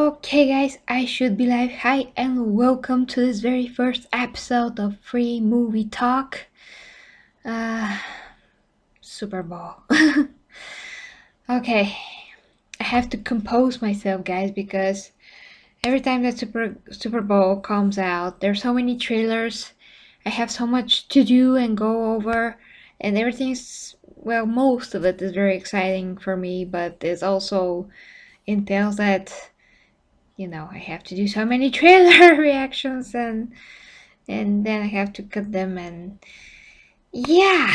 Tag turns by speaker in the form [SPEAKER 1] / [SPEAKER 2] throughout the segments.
[SPEAKER 1] Okay guys, I should be live. Hi and welcome to this very first episode of Free Movie Talk. Uh, Super Bowl. Okay, I have to compose myself guys because every time that Super Bowl comes out, there's so many trailers. I have so much to do and go over, and everything's, well, most of it is very exciting for me, but it also entails that I have to do so many trailer reactions and then I have to cut them and yeah,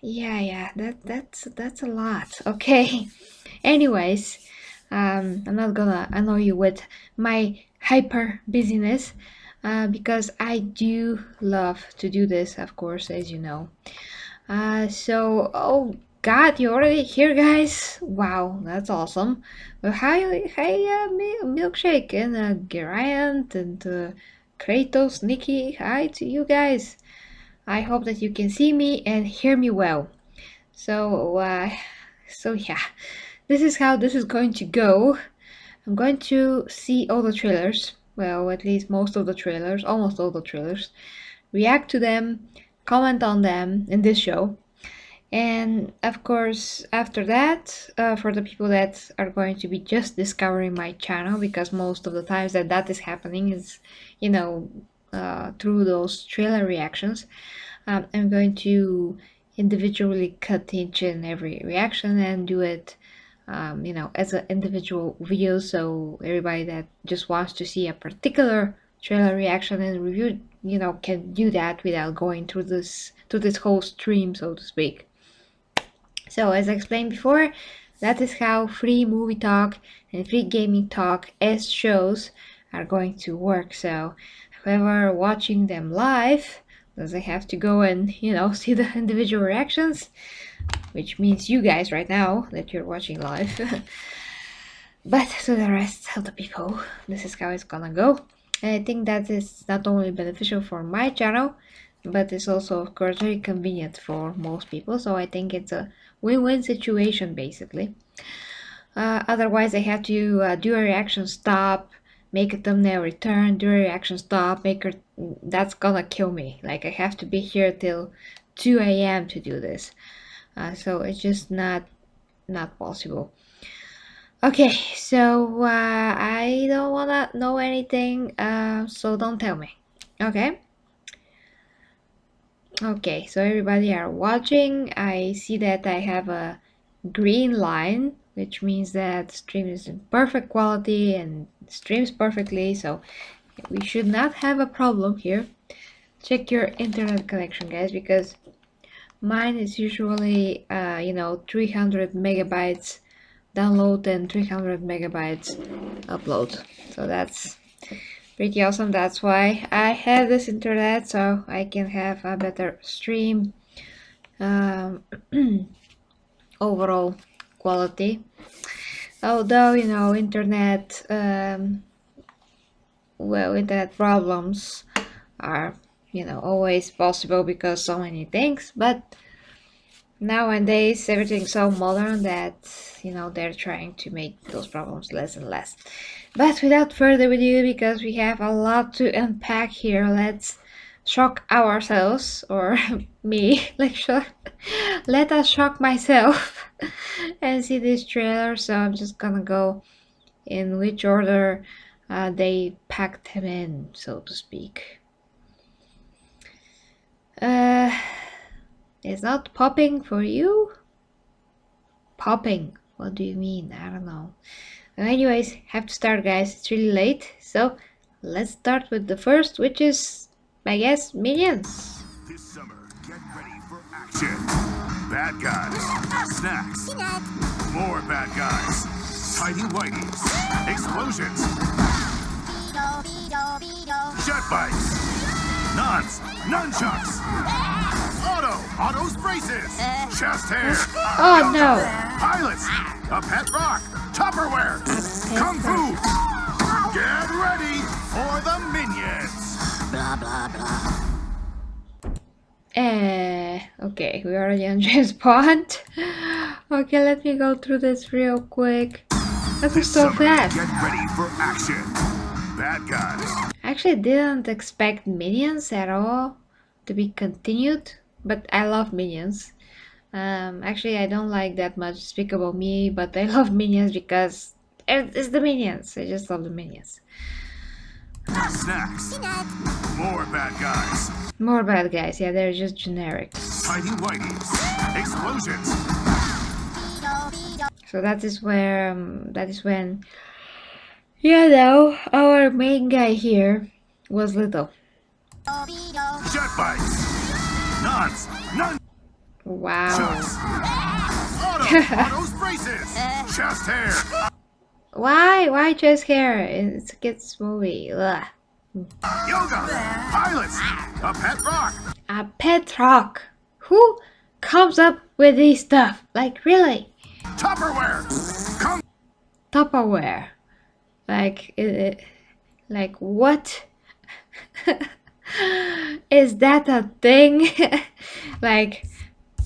[SPEAKER 1] that's a lot. Okay. Anyways, I'm not gonna annoy you with my hyper busyness because I do love to do this, of course, as you know. Oh God, you're already here, guys! Wow, that's awesome. Well, hi, Milkshake and Geraint and Kratos, Nikki. Hi to you guys. I hope that you can see me and hear me well. So, yeah, this is how this is going to go. I'm going to see all the trailers. Well, at least most of the trailers, almost all the trailers. React to them, comment on them in this show. And of course, after that, for the people that are going to be just discovering my channel, because most of the times that is happening is, through those trailer reactions, I'm going to individually cut each and every reaction and do it, as an individual video. So everybody that just wants to see a particular trailer reaction and review, can do that without going through this whole stream, so to speak. So as I explained before, that is how free movie talk and free gaming talk as shows are going to work. So whoever watching them live doesn't have to go and see the individual reactions, which means you guys right now that you're watching live. But to the rest of the people, this is how it's gonna go. And I think that is not only beneficial for my channel, but it's also, of course, very convenient for most people. So I think it's a win-win situation, basically. Otherwise, I have to do a reaction stop, make a thumbnail, return, do a reaction stop, that's gonna kill me. Like, I have to be here till 2 a.m. to do this. So it's just not possible. Okay, so I don't wanna know anything, so don't tell me. Okay? Okay, so everybody are watching. I see that I have a green line, which means that stream is in perfect quality and streams perfectly, so we should not have a problem here. Check your internet connection, guys, because mine is usually 300 megabytes download and 300 megabytes upload, so that's pretty awesome. That's why I have this internet, so I can have a better stream overall quality. Although internet internet problems are always possible because so many things, but nowadays everything's so modern that they're trying to make those problems less and less. But without further ado, because we have a lot to unpack here, let's shock ourselves, or me, let us shock myself and see this trailer. So I'm just gonna go in which order they packed him in, so to speak. It's not popping for you? Popping, what do you mean? I don't know. Anyways, have to start, guys. It's really late, so let's start with the first, which is, I guess, Minions.
[SPEAKER 2] This summer, get ready for action. Bad guys, snacks, more bad guys, tidy whities, explosions, jet bikes, nuns, nunchucks, autos braces, chest hair,
[SPEAKER 1] Oh no!
[SPEAKER 2] pilots, a pet rock, Tupperware, kung fu. Get ready for the minions.
[SPEAKER 3] Blah, blah, blah.
[SPEAKER 1] Okay, we already on James Bond. Okay, let me go through this real quick. That was
[SPEAKER 2] This
[SPEAKER 1] so
[SPEAKER 2] summer,
[SPEAKER 1] fast.
[SPEAKER 2] get ready for action. Bad guys.
[SPEAKER 1] I actually didn't expect Minions at all to be continued, but I love Minions. Actually, I don't like that much Despicable Me, but I love Minions because it's the Minions. I just love the Minions.
[SPEAKER 2] Snacks. More bad guys.
[SPEAKER 1] More bad guys, yeah, they're just generic.
[SPEAKER 2] Tidy whities. Explosions.
[SPEAKER 1] So that is when, you know, our main guy here was little.
[SPEAKER 2] Jet bikes. Nuns. None.
[SPEAKER 1] Wow.
[SPEAKER 2] Autos braces. Chest hair.
[SPEAKER 1] Why? Why just hair? It's a kids movie. Ugh.
[SPEAKER 2] Yoga. Pilots. A pet rock.
[SPEAKER 1] A pet rock. Who comes up with these stuff? Like really?
[SPEAKER 2] Tupperware. Kung
[SPEAKER 1] Tupperware. Like what? Is that a thing? Like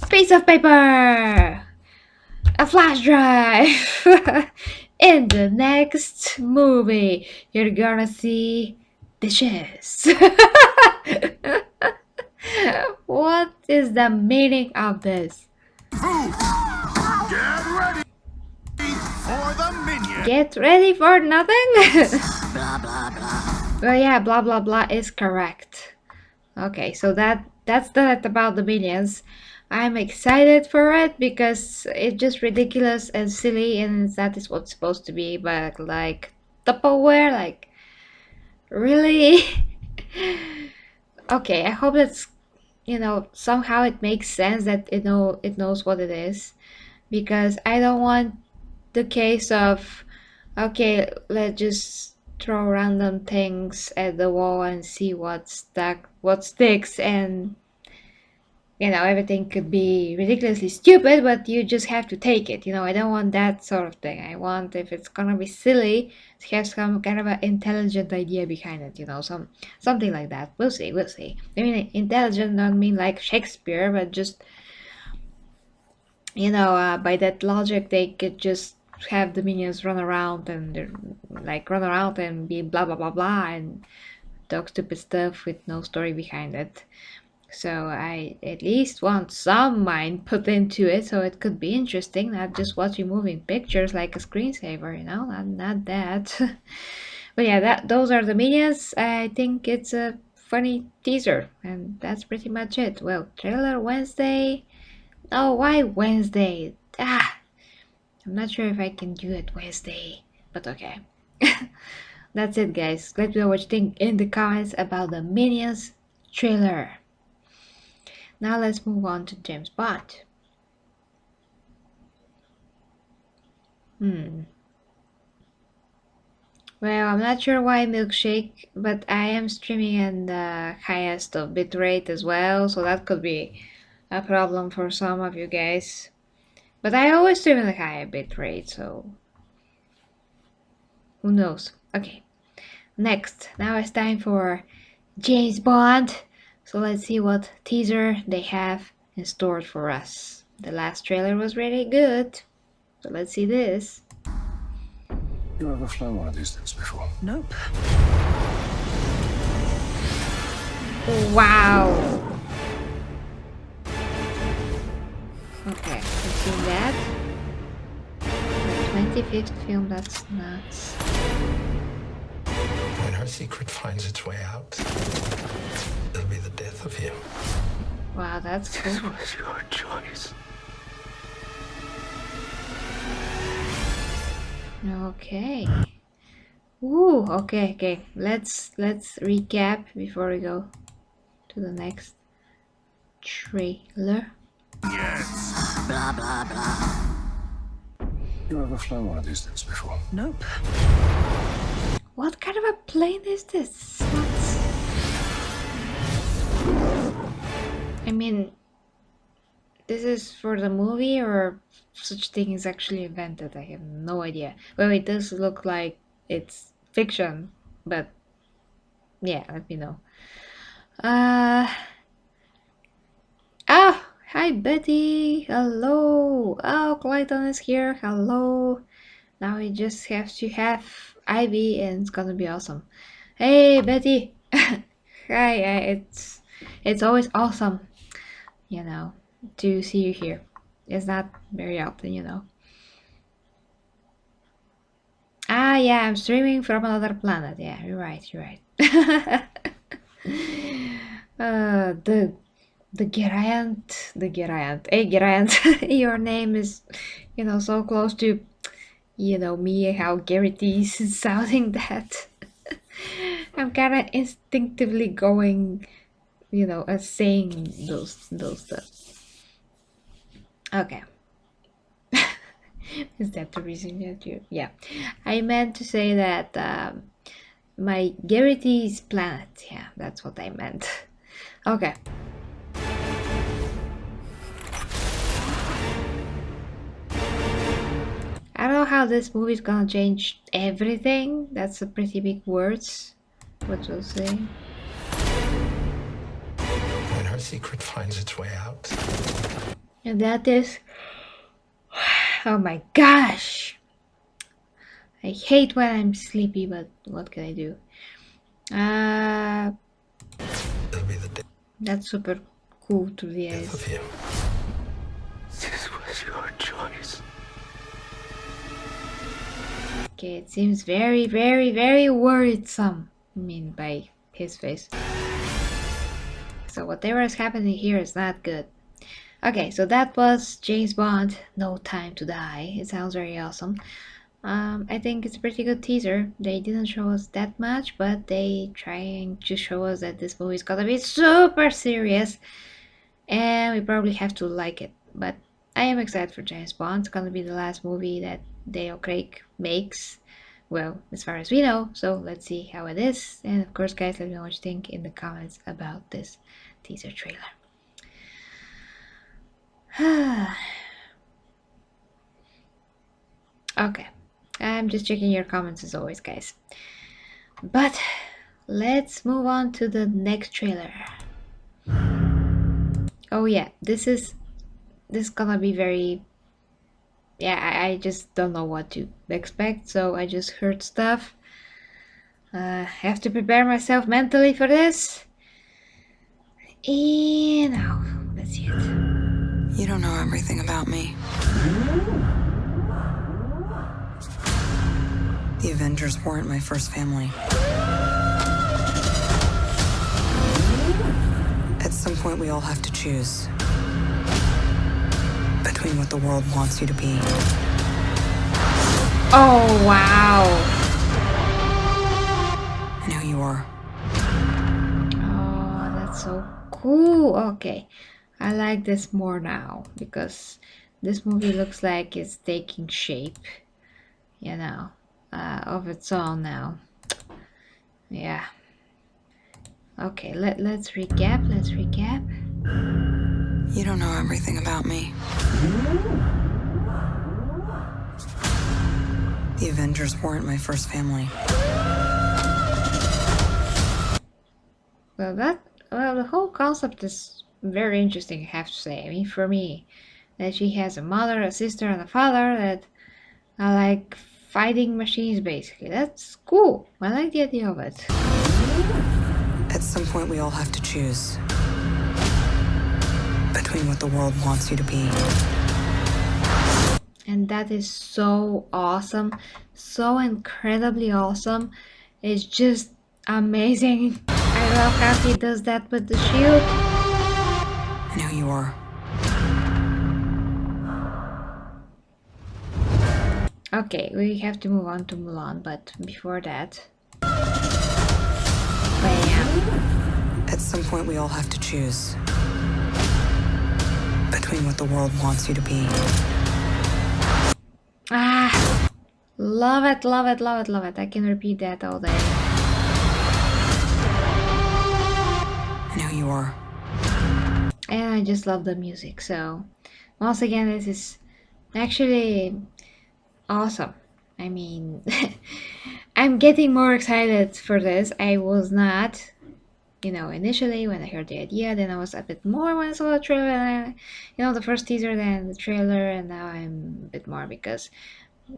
[SPEAKER 1] piece of paper, a flash drive. In the next movie, you're gonna see dishes. What is the meaning of this?
[SPEAKER 2] food. Get ready for the minion.
[SPEAKER 1] Get ready for nothing?
[SPEAKER 2] Blah blah blah.
[SPEAKER 1] Well, yeah, blah blah blah is correct. Okay, so that's that about the minions. I'm excited for it because it's just ridiculous and silly, and that is what's supposed to be. But like Tupperware, like really? Okay, I hope that's, you know, somehow it makes sense that it knows what it is, because I don't want the case of, okay, let's just throw random things at the wall and see what sticks, and you know, everything could be ridiculously stupid, but you just have to take it. You know, I don't want that sort of thing. I want, if it's gonna be silly, to have some kind of an intelligent idea behind it. You know, something like that. We'll see. We'll see. I mean, intelligent don't mean like Shakespeare, but just, you know, by that logic, they could just have the minions run around and like run around and be blah blah blah blah and talk stupid stuff with no story behind it. So I at least want some mind put into it, so it could be interesting, not just watching moving pictures like a screensaver, you know, not that. But yeah, those are the minions. I think it's a funny teaser, and that's pretty much it. Well, trailer Wednesday. Oh, why Wednesday? Ah, I'm not sure if I can do it Wednesday, but okay. That's it, guys. Let me know what you think in the comments about the Minions trailer. Now let's move on to James Bond. Well, I'm not sure why milkshake, but I am streaming in the highest of bitrate as well, so that could be a problem for some of you guys. But I always stream in the higher bitrate, so who knows? Okay, next. Now it's time for James Bond. So let's see what teaser they have in store for us. The last trailer was really good, so let's see this.
[SPEAKER 3] You ever flown one of these things before?
[SPEAKER 4] Nope.
[SPEAKER 1] Wow. Okay, I've seen that. The 25th film, that's nuts.
[SPEAKER 3] When her secret finds its way out, it'll be the death of you.
[SPEAKER 1] Wow, that's cool.
[SPEAKER 3] This was your choice.
[SPEAKER 1] Okay. Ooh, okay. Let's recap before we go to the next trailer.
[SPEAKER 2] Yes.
[SPEAKER 4] Blah, blah, blah.
[SPEAKER 3] You ever flown one of these things before?
[SPEAKER 4] Nope.
[SPEAKER 1] What kind of a plane is this? I mean, this is for the movie, or such thing is actually invented? I have no idea. Well, it does look like it's fiction, but yeah, let me know. Oh, hi Betty. Hello. Oh, Clayton is here. Hello. Now we just have to have Ivy and it's gonna be awesome. Hey Betty! Hi, it's always awesome, you know, to see you here. It's not very often, you know. Ah, yeah, I'm streaming from another planet. Yeah, you're right, you're right. The the Geraint. Hey, Geraint, your name is, so close to, me, how Garrett is sounding that. I'm kind of instinctively going, saying those stuff. Okay. Is that the reason that you? Yeah, I meant to say that my Garrity's planet. Yeah, that's what I meant. Okay. I don't know how this movie is gonna change everything. That's a pretty big words. What you'll say.
[SPEAKER 3] When her secret finds its way out,
[SPEAKER 1] And that is. Oh my gosh! I hate when I'm sleepy, but what can I do?
[SPEAKER 3] it'll be the
[SPEAKER 1] That's super cool to the
[SPEAKER 3] death
[SPEAKER 1] eyes.
[SPEAKER 3] of you.
[SPEAKER 2] This was your choice.
[SPEAKER 1] Okay, it seems very, very, very worrisome. I mean, by his face. So whatever is happening here is not good. Okay, so that was James Bond, No Time to Die. It sounds very awesome. I think it's a pretty good teaser. They didn't show us that much, but they trying to show us that this movie is gonna be super serious, and we probably have to like it. But I am excited for James Bond. It's gonna be the last movie that Daniel Craig makes. Well, as far as we know, so let's see how it is. And of course, guys, let me know what you think in the comments about this teaser trailer. Okay, I'm just checking your comments as always, guys. But let's move on to the next trailer. Oh yeah, this is gonna be very. Yeah, I just don't know what to expect, so I just heard stuff. Have to prepare myself mentally for this. And now, let's see it.
[SPEAKER 4] You don't know everything about me. The Avengers weren't my first family. At some point, we all have to choose between what the world wants you to be
[SPEAKER 1] Oh wow!
[SPEAKER 4] and who you are.
[SPEAKER 1] Oh, that's so cool. Okay, I like this more now because this movie looks like it's taking shape, of its own now. Yeah. Okay, let's recap. Let's recap.
[SPEAKER 4] You don't know everything about me. The Avengers weren't my first family.
[SPEAKER 1] Well, the whole concept is very interesting, I have to say. I mean, for me, that she has a mother, a sister, and a father that are like fighting machines, basically. That's cool. I like the idea of it.
[SPEAKER 4] At some point, we all have to choose between what the world wants you to be.
[SPEAKER 1] And that is so awesome. So incredibly awesome. It's just amazing. I love how he does that with the shield.
[SPEAKER 4] And who you are.
[SPEAKER 1] Okay, we have to move on to Mulan, but before that... Bam!
[SPEAKER 4] At some point, we all have to choose between what the world wants you to be.
[SPEAKER 1] Ah! Love it, love it, love it, love it. I can repeat that all day.
[SPEAKER 4] And who you are.
[SPEAKER 1] And I just love the music, so... Once again, this is actually awesome. I mean... I'm getting more excited for this. I was not... initially when I heard the idea, then I was a bit more when I saw the trailer, and the first teaser, then the trailer, and now I'm a bit more because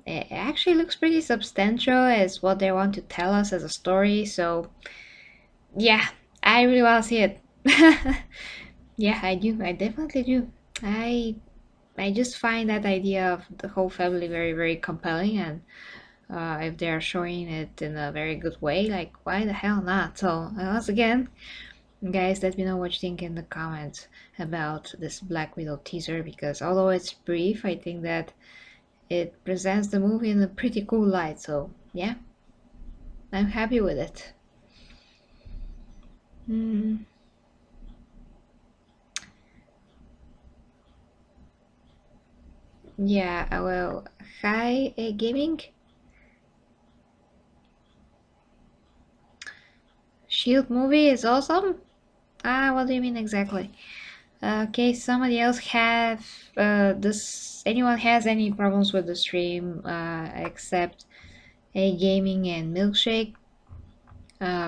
[SPEAKER 1] it actually looks pretty substantial as what they want to tell us as a story. So yeah, I really want to see it. Yeah, I do. I definitely do. I just find that idea of the whole family very, very compelling, and if they are showing it in a very good way, like why the hell not? So once again, guys, let me know what you think in the comments about this Black Widow teaser, because although it's brief, I think that it presents the movie in a pretty cool light. So yeah, I'm happy with it. Mm, yeah, well, hi, gaming. Shield movie is awesome. Ah, what do you mean exactly? Okay, somebody else have this. Anyone has any problems with the stream except a gaming and milkshake?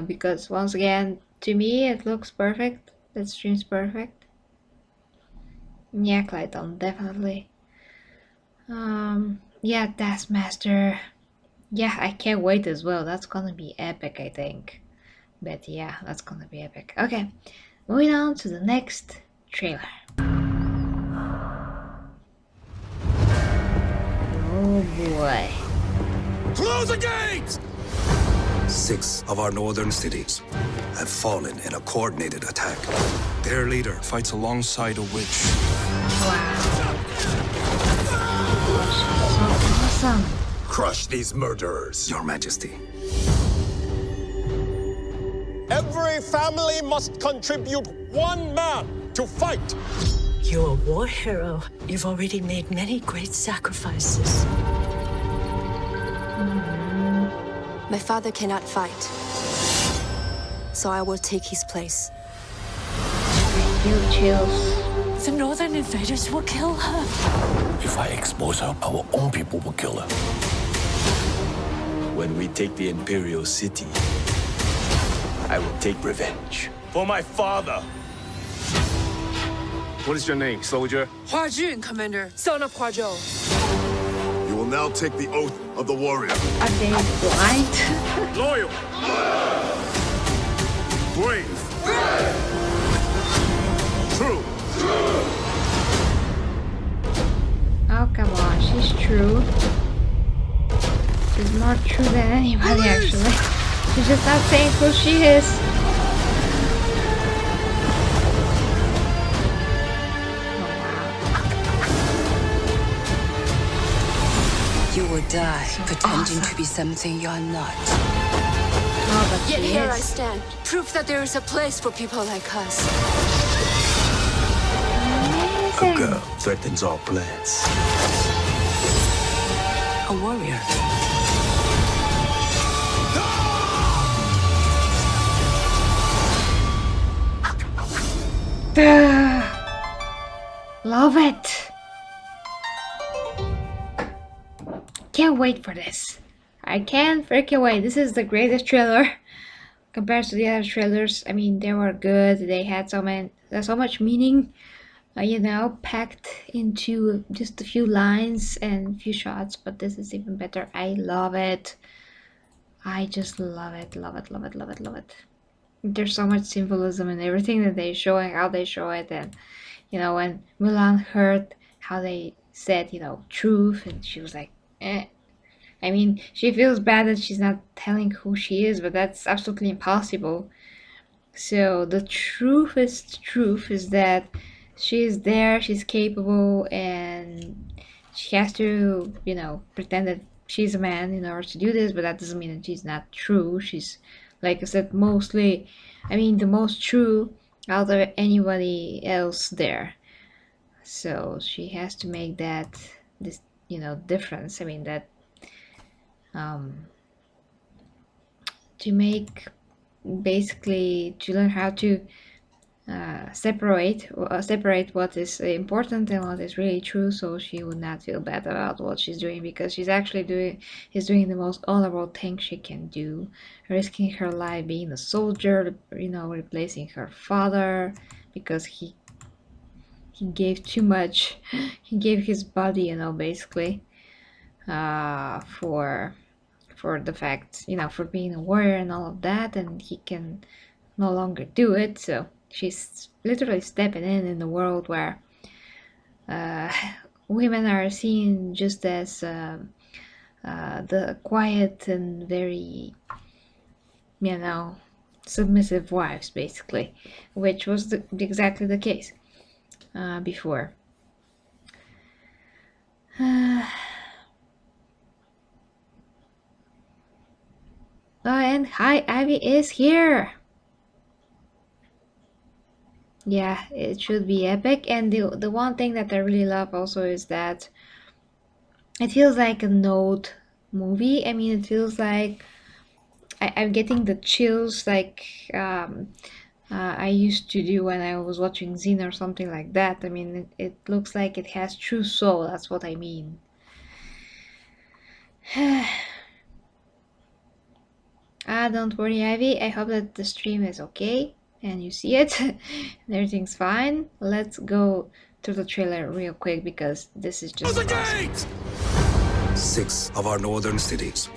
[SPEAKER 1] Because once again, to me it looks perfect. The stream's perfect. Yeah, Clayton, definitely. Yeah, Taskmaster. Yeah, I can't wait as well. That's gonna be epic, I think. But yeah, that's gonna be epic. Okay, moving on to the next trailer. Oh boy.
[SPEAKER 2] Close the gates!
[SPEAKER 5] 6 of our northern cities have fallen in a coordinated attack. Their leader fights alongside a witch.
[SPEAKER 1] Wow. So awesome.
[SPEAKER 2] Crush these murderers.
[SPEAKER 5] Your Majesty.
[SPEAKER 6] Every family must contribute 1 man to fight.
[SPEAKER 7] You're a war hero. You've already made many great sacrifices.
[SPEAKER 8] My father cannot fight, so I will take his place.
[SPEAKER 1] Feel chills.
[SPEAKER 7] The northern invaders will kill her.
[SPEAKER 9] If I expose her, our own people will kill her.
[SPEAKER 10] When we take the Imperial City, I will take revenge.
[SPEAKER 2] For my father. What is your name, soldier?
[SPEAKER 11] Hua Jun, Commander, son of Hua Zhou.
[SPEAKER 2] You will now take the oath of the warrior.
[SPEAKER 1] Are they blind?
[SPEAKER 2] Loyal. Brave. True.
[SPEAKER 1] Oh, come on, she's true. She's more true than anybody, actually. She's just not saying who she is.
[SPEAKER 4] You will die pretending
[SPEAKER 1] awesome.
[SPEAKER 4] to be something you're not.
[SPEAKER 1] Oh, but
[SPEAKER 8] Yet
[SPEAKER 1] she
[SPEAKER 8] here
[SPEAKER 1] is.
[SPEAKER 8] I stand, proof that there is a place for people like us.
[SPEAKER 10] A
[SPEAKER 1] Amazing.
[SPEAKER 10] girl threatens our plans.
[SPEAKER 4] A warrior.
[SPEAKER 1] Love it. Can't wait for this. I can't freaking wait. This is the greatest trailer compared to the other trailers. I mean, they were good. They had so much meaning, packed into just a few lines and few shots. But this is even better. I love it. I just love it, love it, love it, love it, love it. There's so much symbolism in everything that they show and how they show it. And when Mulan heard how they said truth, and she was like, eh. I mean, she feels bad that she's not telling who she is, but that's absolutely impossible. So the truth is that she's there, she's capable, and she has to, pretend that she's a man in order to do this, but that doesn't mean that she's not true. She's, like I said, the most true out of anybody else there. So she has to make this difference. I mean, that to make basically to learn how to separate what is important and what is really true, so she would not feel bad about what she's doing, because she's actually doing the most honorable thing she can do, risking her life being a soldier, replacing her father because he gave too much. He gave his body, basically. for the fact, for being a warrior and all of that, and he can no longer do it. So she's literally stepping in the world where women are seen just as the quiet and very, submissive wives, basically, which was exactly the case before. Oh, and hi, Ivy is here. Yeah, it should be epic. And the one thing that I really love also is that it feels like a Note movie. I mean, it feels like I'm getting the chills like I used to do when I was watching Xena or something like that. I mean, it looks like it has true soul. That's what I mean. Don't worry, Ivy. I hope that the stream is okay and you see it and everything's fine. Let's go to the trailer real quick because this is just awesome.
[SPEAKER 5] 6 of our northern cities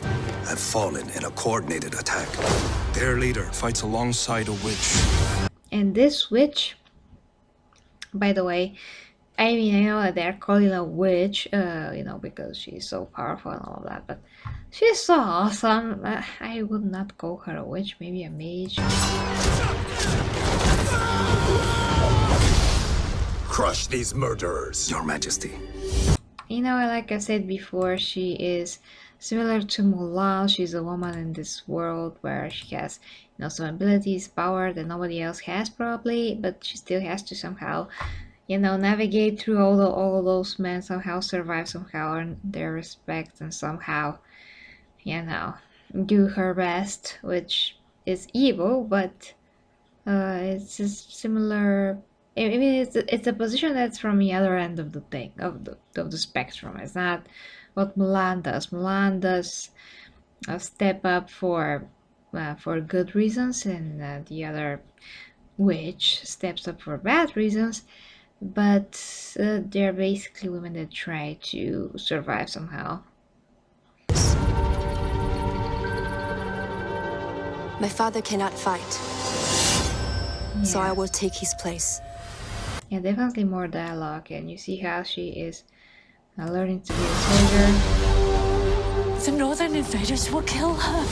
[SPEAKER 5] have fallen in a coordinated attack. Their leader fights alongside a witch.
[SPEAKER 1] And this witch, by the way, I mean, I know that they're calling her a witch, because she's so powerful and all of that, but she's so awesome. I would not call her a witch, maybe a mage.
[SPEAKER 5] Crush these murderers, Your Majesty.
[SPEAKER 1] Like I said before, she is similar to Mulan. She's a woman in this world where she has, some abilities, power that nobody else has probably, but she still has to somehow, navigate through all of those men, somehow survive, somehow earn their respect, and somehow, do her best, which is evil, but it's just similar. I mean, it's a position that's from the other end of the thing, of the spectrum. It's not what Mulan does. Mulan does step up for good reasons, and the other witch steps up for bad reasons. But they're basically women that try to survive somehow.
[SPEAKER 8] My father cannot fight, so I will take his place.
[SPEAKER 1] Yeah, definitely more dialogue, and you see how she is learning to be a soldier.
[SPEAKER 7] The northern invaders will kill her.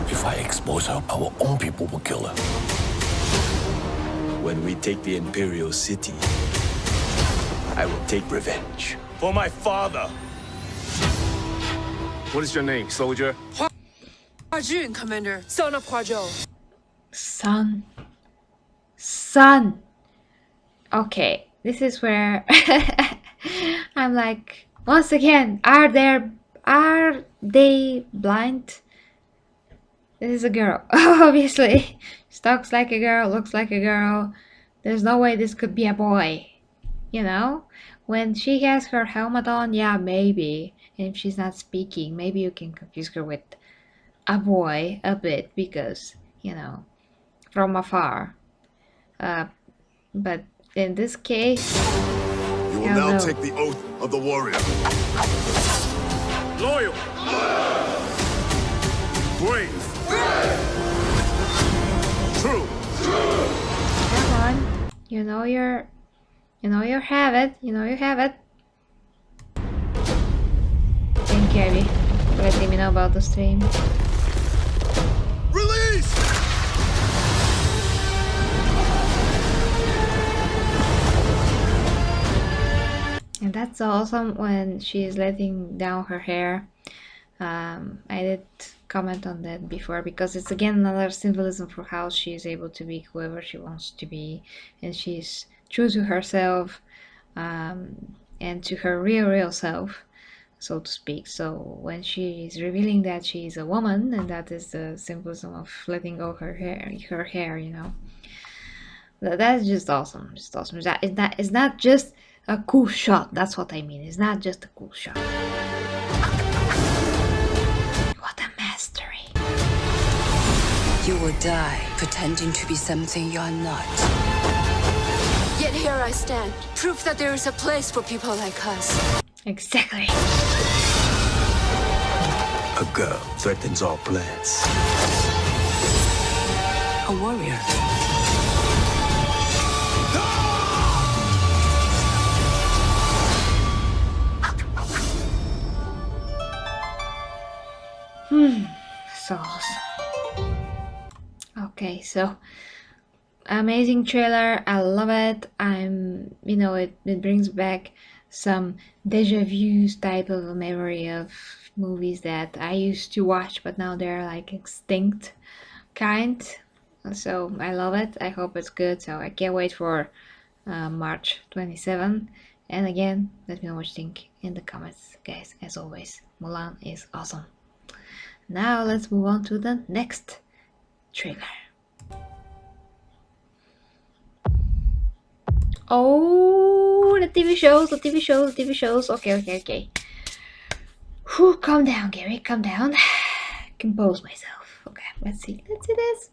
[SPEAKER 9] If I expose her, our own people will kill her.
[SPEAKER 10] When we take the Imperial City, I will take revenge. For my father!
[SPEAKER 6] What is your name, soldier?
[SPEAKER 11] Hua Jun, Commander. Son of Hua Zhou.
[SPEAKER 1] Son. Okay, this is where I'm like, once again, are they blind? This is a girl, obviously. She talks like a girl, looks like a girl. There's no way this could be a boy. When she has her helmet on, yeah, maybe. And if she's not speaking, maybe you can confuse her with a boy a bit because, from afar. But in this case,
[SPEAKER 2] you will now take the oath of the warrior.
[SPEAKER 6] Loyal.
[SPEAKER 2] Brave. True.
[SPEAKER 1] Come on. You have it. You have it. Thank you, Abby, for letting me know about the stream.
[SPEAKER 2] Release!
[SPEAKER 1] And that's awesome when she's letting down her hair. I did comment on that before because it's again another symbolism for how she's able to be whoever she wants to be, and she's true to herself and to her real self, so to speak. So when she is revealing that she is a woman, and that is the symbolism of letting go her hair, that's just awesome. Just awesome. It's not just a cool shot. That's what I mean. It's not just a cool shot. What a mastery.
[SPEAKER 7] You will die pretending to be something you're not.
[SPEAKER 8] Yet here I stand, proof that there is a place for people like us.
[SPEAKER 1] Exactly.
[SPEAKER 10] A girl threatens our plans.
[SPEAKER 4] A warrior.
[SPEAKER 1] So awesome. Okay, so amazing trailer. I love it. It brings back some deja vu type of a memory of movies that I used to watch, but now they're like extinct kind. So I love it. I hope it's good. So I can't wait for March 27. And again, let me know what you think in the comments, guys. As always, Mulan is awesome. Now let's move on to the next trailer. Oh, the TV shows. Okay. Whew, calm down, Gary, calm down. Compose myself. Okay, let's see this.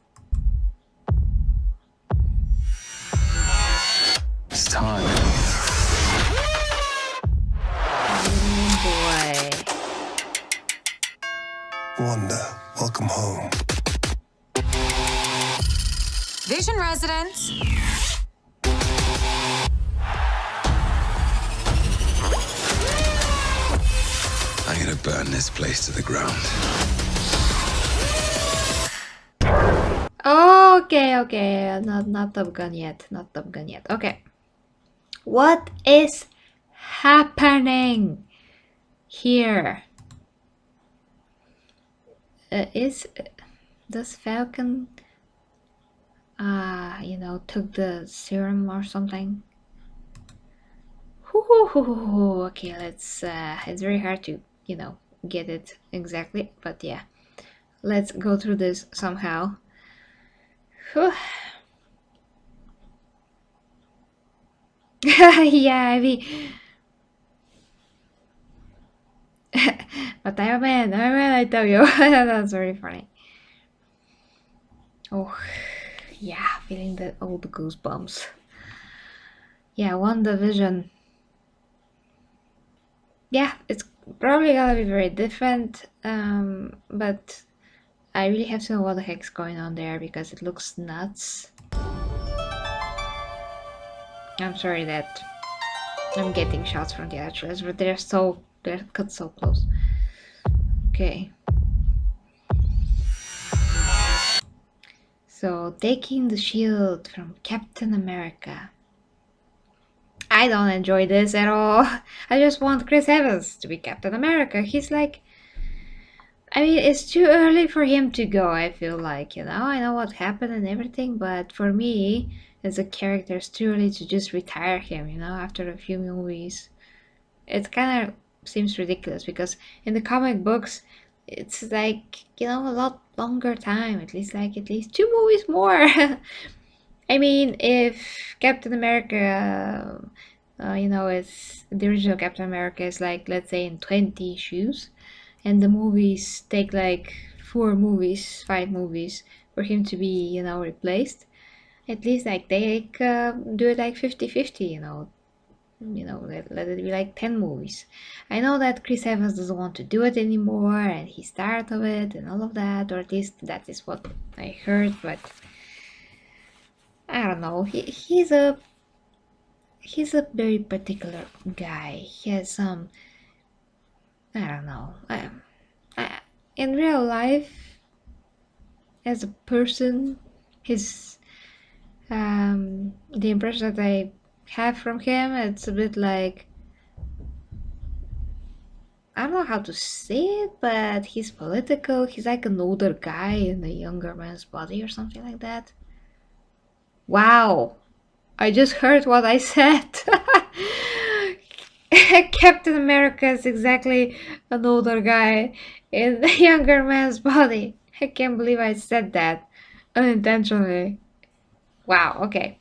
[SPEAKER 10] It's time.
[SPEAKER 1] Oh boy.
[SPEAKER 5] Wanda, welcome home.
[SPEAKER 12] Vision residents.
[SPEAKER 5] I'm gonna burn this place to the ground.
[SPEAKER 1] Okay. Not Top Gun yet. Okay. What is happening here? Does Falcon took the serum or something? Okay, let's it's very hard to get it exactly, but yeah, let's go through this somehow. Whew. Yeah, I mean but I'm a man, I tell you. That's very funny. Oh yeah, feeling all the goosebumps. Yeah, WandaVision. Yeah, it's probably gonna be very different, but I really have to know what the heck's going on there because it looks nuts. I'm sorry that I'm getting shots from the actors, but they're cut so close. Okay. So, taking the shield from Captain America. I don't enjoy this at all. I just want Chris Evans to be Captain America. He's like... I mean, it's too early for him to go, I feel like, I know what happened and everything, but for me, as a character, it's too early to just retire him, after a few movies. It kind of seems ridiculous, because in the comic books, it's like, a lot longer time, at least 2 movies more. I mean, if Captain America, it's the original Captain America is like, let's say in 20 issues, and the movies take like 5 movies for him to be, replaced. At least like they do it like 50-50, let it be like 10 movies. I know that Chris Evans doesn't want to do it anymore and he's tired of it and all of that, or at least that is what I heard, but I don't know. He's a very particular guy. He has some, I don't know. In real life, as a person, his the impression that I have from him, it's a bit like, I don't know how to say it, but he's political. He's like an older guy in a younger man's body or something like that. Wow, I just heard what I said. Captain America is exactly an older guy in a younger man's body. I can't believe I said that unintentionally. Wow, okay.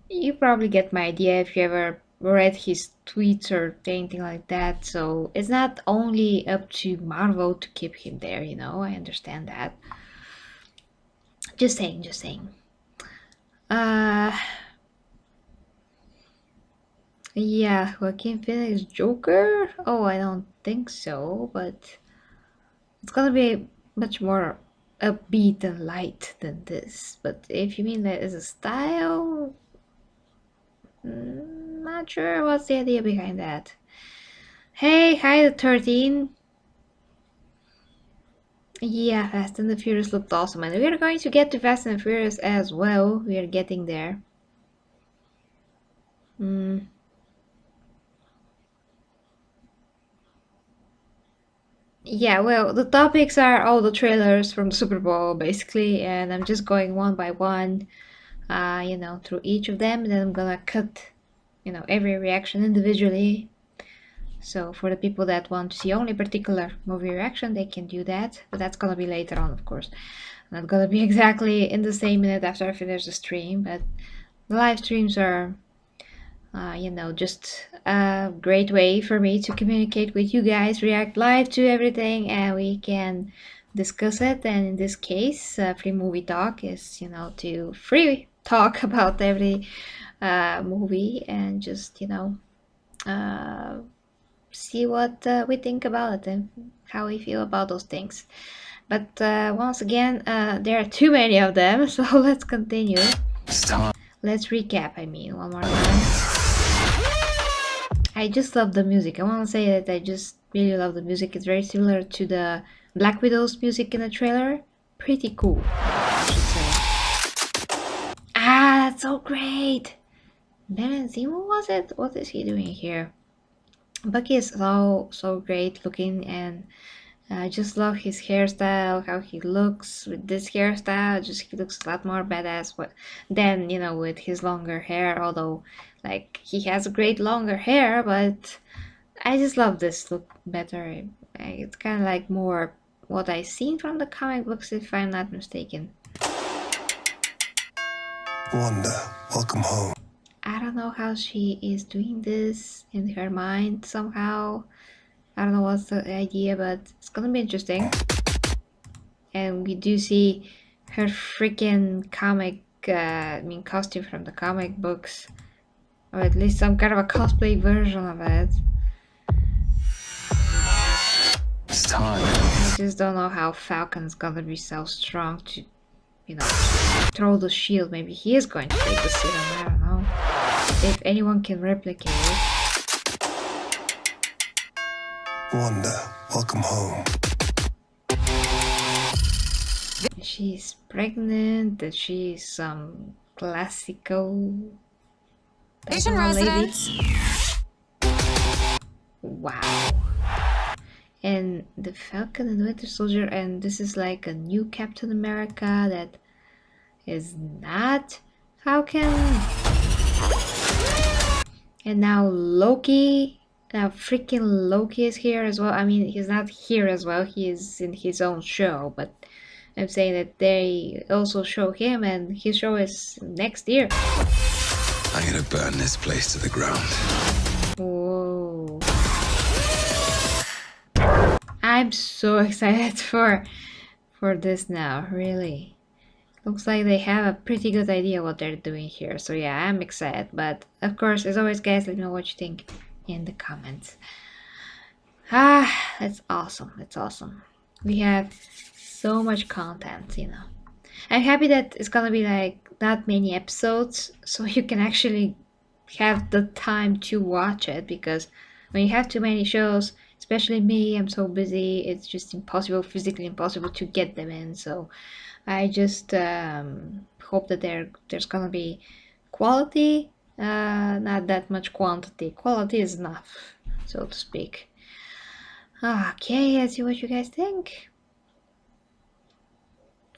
[SPEAKER 1] You probably get my idea if you ever read his tweets or anything like that. So it's not only up to Marvel to keep him there, I understand that. Just saying. Yeah, Joaquin Phoenix Joker? Oh, I don't think so, but It's gonna be much more upbeat and light than this. But if you mean that as a style, not sure what's the idea behind that. Hey, hi the 13. Yeah, Fast and the Furious looked awesome, and we're going to get to Fast and Furious as well. We are getting there. Yeah, well, the topics are all the trailers from the Super Bowl, basically, and I'm just going one by one, you know, through each of them, and then I'm gonna cut, you know, every reaction individually. So for the people that want to see only particular movie reaction, they can do that, but that's gonna be later on, of course. Not gonna be exactly in the same minute after I finish the stream, but the live streams are, you know, just a great way for me to communicate with you guys, react live to everything, and we can discuss it. And in this case, free movie talk is, you know, to free talk about every movie and just, you know, see what we think about it and how we feel about those things. But once again, there are too many of them, so let's continue. Let's recap, I mean, one more time. I just love the music. I want to say that I just really love the music. It's very similar to the Black Widow's music in the trailer. Pretty cool, I should say. Ah, that's so great! Ben Zemo, was it? What is he doing here? Bucky is so great looking, and I just love his hairstyle, how he looks with this hairstyle. Just he looks a lot more badass than, you know, with his longer hair. Although, like, he has great longer hair, but I just love this look better. It's kind of like more what I've seen from the comic books, if I'm not mistaken.
[SPEAKER 5] Wanda, welcome home.
[SPEAKER 1] I don't know how she is doing this in her mind somehow. I don't know what's the idea, but it's gonna be interesting. And we do see her freaking comic, costume from the comic books. Or at least some kind of a cosplay version of it.
[SPEAKER 10] It's time.
[SPEAKER 1] I just don't know how Falcon's gonna be so strong to, you know, throw the shield. Maybe he is going to take the serum, I don't know. If anyone can replicate it.
[SPEAKER 5] Wanda, welcome home.
[SPEAKER 1] She's pregnant, that she's some classical
[SPEAKER 12] Asian residents.
[SPEAKER 1] Wow. And the Falcon and the Winter Soldier, and this is like a new Captain America that is not Falcon. And now Loki. Now freaking Loki is here as well. I mean, he's not here as well. He is in his own show, but I'm saying that they also show him, and his show is next year.
[SPEAKER 5] I'm gonna burn this place to the ground.
[SPEAKER 1] Whoa. I'm so excited for this now, really. Looks like they have a pretty good idea what they're doing here. So yeah, I'm excited. But of course, as always, guys, let me know what you think in the comments. That's awesome. That's awesome. We have so much content, you know. I'm happy that it's gonna be like not many episodes, so you can actually have the time to watch it, because when you have too many shows, especially me, I'm so busy, it's just impossible, physically impossible to get them in. So I just hope that there's gonna be quality, not that much quantity. Quality is enough, so to speak. Okay, let's see what you guys think.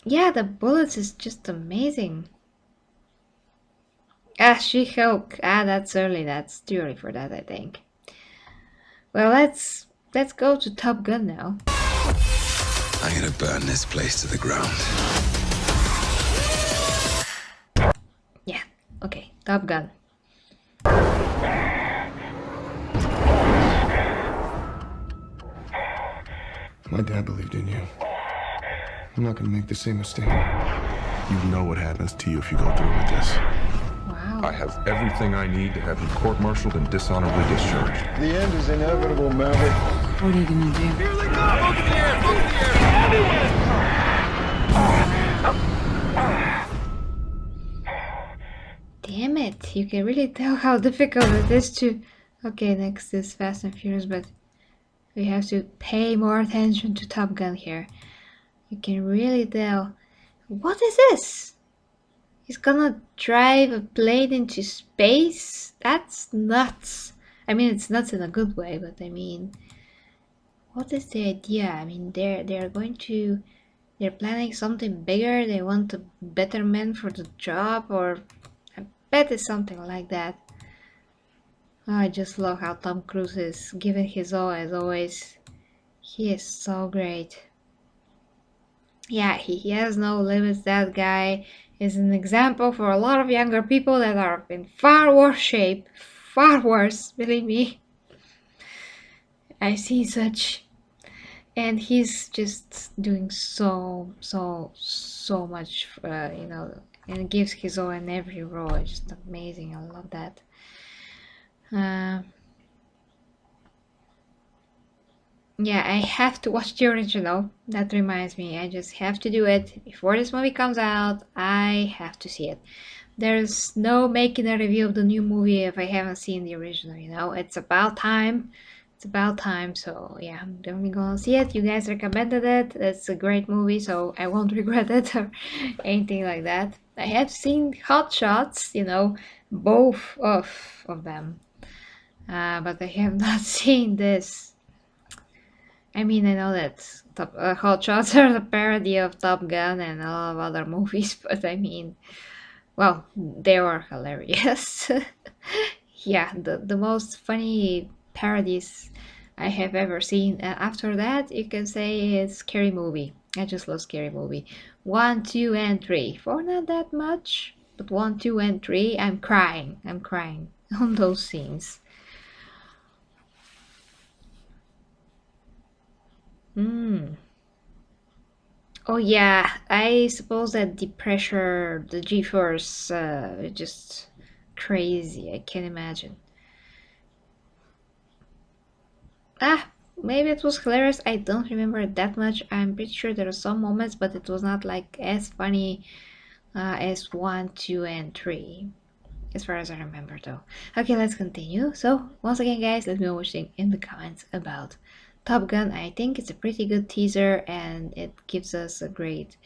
[SPEAKER 1] Yeah, the bullets is just amazing. She-Hulk. That's early. That's too early for that, I think. Well, let's go to Top Gun now.
[SPEAKER 5] I'm gonna burn this place to the ground.
[SPEAKER 1] Yeah, okay, Top Gun.
[SPEAKER 13] My dad believed in you. I'm not gonna make the same mistake. You know what happens to you if you go through with this.
[SPEAKER 1] Wow.
[SPEAKER 14] I have everything I need to have you court-martialed and dishonorably discharged.
[SPEAKER 6] The end is inevitable, Maverick.
[SPEAKER 12] What are you gonna do?
[SPEAKER 6] Here they come! Look in the air! Look in the air!
[SPEAKER 1] great. You can really tell how difficult it is to... Okay, next is Fast and Furious, but we have to pay more attention to Top Gun here. You can really tell. What is this? He's gonna drive a plane into space? That's nuts. I mean, it's nuts in a good way, but I mean, what is the idea? I mean, they're going to... They're planning something bigger. They want a better man for the job, or I bet it's something like that. Oh, I just love how Tom Cruise is giving his all as always. He is so great. Yeah, he has no limits. That guy is an example for a lot of younger people that are in far worse shape. Far worse, believe me. I see such. And he's just doing so much, you know, and gives his all in every role. It's just amazing. I love that. Yeah, I have to watch the original. That reminds me, I just have to do it. Before this movie comes out, I have to see it. There's no making a review of the new movie if I haven't seen the original, you know? It's about time. It's about time, so yeah, I'm definitely gonna see it. You guys recommended it. It's a great movie, so I won't regret it or anything like that. I have seen Hot Shots, you know, both of them. But I have not seen this. I mean, I know that Hot Shots are a parody of Top Gun and a lot of other movies, but I mean, well, they were hilarious. Yeah, the most funny parodies I have ever seen. And after that, you can say it's Scary Movie. I just love Scary Movie. 1, 2, and 3. 4, not that much, but 1, 2, and 3, I'm crying. I'm crying on those scenes. Oh yeah, I suppose that the pressure, the G-force, just crazy. I can't imagine. Ah, maybe it was hilarious. I don't remember it that much. I'm pretty sure there are some moments, but it was not like as funny as 1, 2, and 3. As far as I remember though. Okay, let's continue. So, once again guys, let me know what you think in the comments about Top Gun. I think it's a pretty good teaser and it gives us a great,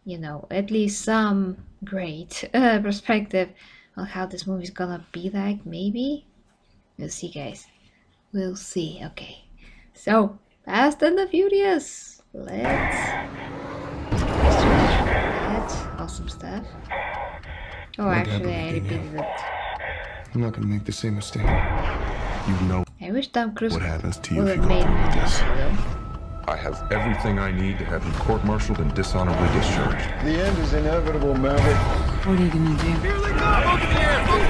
[SPEAKER 1] you know, at least some great perspective on how this movie's gonna be like, maybe? We'll see guys. We'll see. Okay. So, Fast and the Furious. Let's awesome stuff. Oh, actually, I repeated it.
[SPEAKER 13] I'm not gonna make the same mistake. You know
[SPEAKER 1] I wish Tom Cruise
[SPEAKER 13] what happens to you
[SPEAKER 1] would
[SPEAKER 13] if you
[SPEAKER 1] have
[SPEAKER 13] go
[SPEAKER 1] made
[SPEAKER 13] through with this.
[SPEAKER 14] I have everything I need to have you court-martialed and dishonorably discharged.
[SPEAKER 6] The end is inevitable, Maverick.
[SPEAKER 12] What are you gonna do?
[SPEAKER 6] Here they go! Both in the air! Both in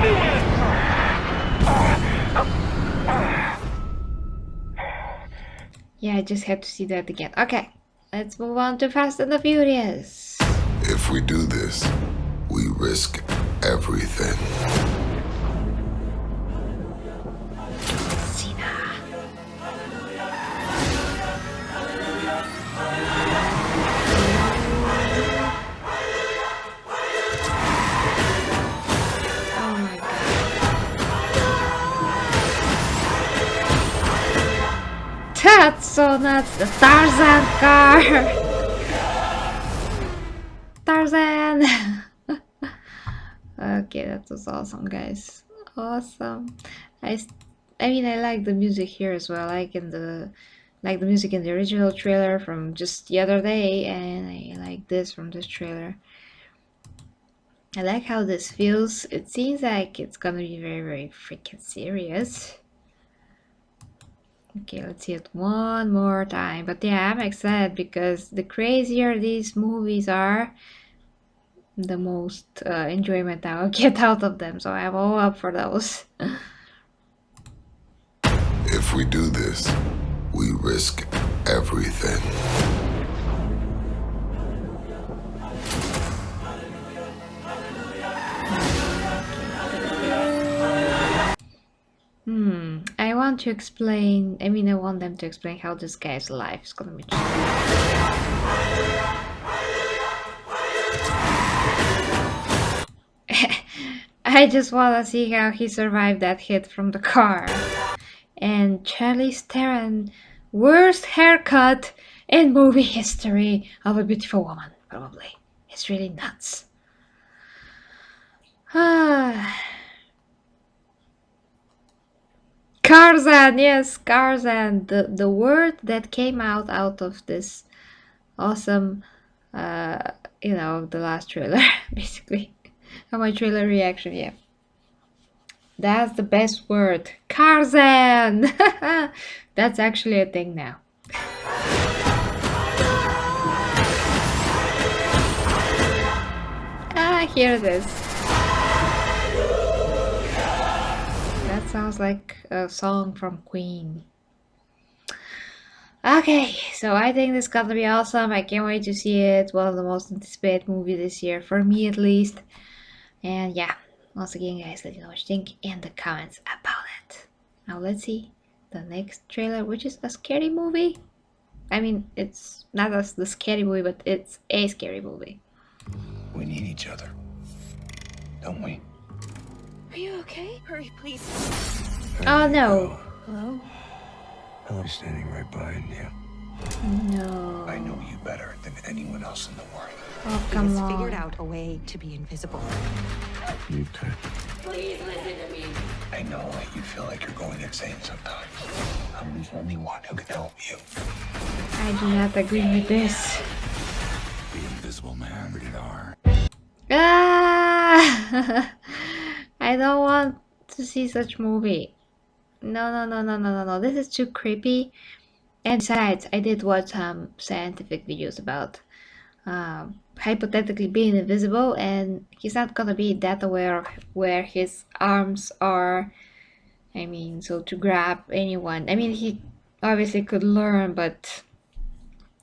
[SPEAKER 6] the air!
[SPEAKER 1] Yeah, I just had to see that again. Okay, let's move on to Fast and the Furious.
[SPEAKER 15] If we do this, we risk everything.
[SPEAKER 1] That's so nuts! The Tarzan car! Tarzan! Okay, that was awesome, guys. Awesome. I mean, I like the music here as well. I like the music in the original trailer from just the other day, and I like this from this trailer. I like how this feels. It seems like it's gonna be very freaking serious. Okay, let's see it one more time. But yeah, I'm excited because the crazier these movies are, the most enjoyment I will get out of them. So I'm all up for those.
[SPEAKER 15] If we do this, we risk everything.
[SPEAKER 1] I want to explain, I mean, I want them to explain how this guy's life is gonna be. I just want to see how he survived that hit from the car. And Charlize Theron, worst haircut in movie history of a beautiful woman, probably. It's really nuts. Tarzan, yes, Tarzan. The word that came out of this awesome, the last trailer, basically. My trailer reaction, yeah. That's the best word. Tarzan! That's actually a thing now. Here it is. That sounds like a song from Queen. Okay, so I think this is gonna be awesome. I can't wait to see it. One of the most anticipated movies this year, for me at least. And yeah, once again, guys, let me know what you think in the comments about it. Now let's see the next trailer, which is a scary movie. I mean, it's not the scary movie, but it's a scary movie.
[SPEAKER 10] We need each other, don't we?
[SPEAKER 12] Are you okay? Hurry, please.
[SPEAKER 1] Oh no.
[SPEAKER 12] Hello?
[SPEAKER 10] I'm standing right behind you.
[SPEAKER 1] No.
[SPEAKER 10] I know you better than anyone else in the world.
[SPEAKER 1] Oh, come
[SPEAKER 4] He's
[SPEAKER 1] on.
[SPEAKER 4] figured out a way to be invisible.
[SPEAKER 3] You could.
[SPEAKER 12] Please listen to me.
[SPEAKER 10] I know that you feel like you're going insane sometimes. I'm the only one who can help you.
[SPEAKER 1] I do not agree with this.
[SPEAKER 9] The Invisible Man, rated R.
[SPEAKER 1] Ah! I don't want to see such movie. No. This is too creepy. And besides, I did watch some scientific videos about hypothetically being invisible, and he's not gonna be that aware of where his arms are. I mean, so to grab anyone. I mean, he obviously could learn, but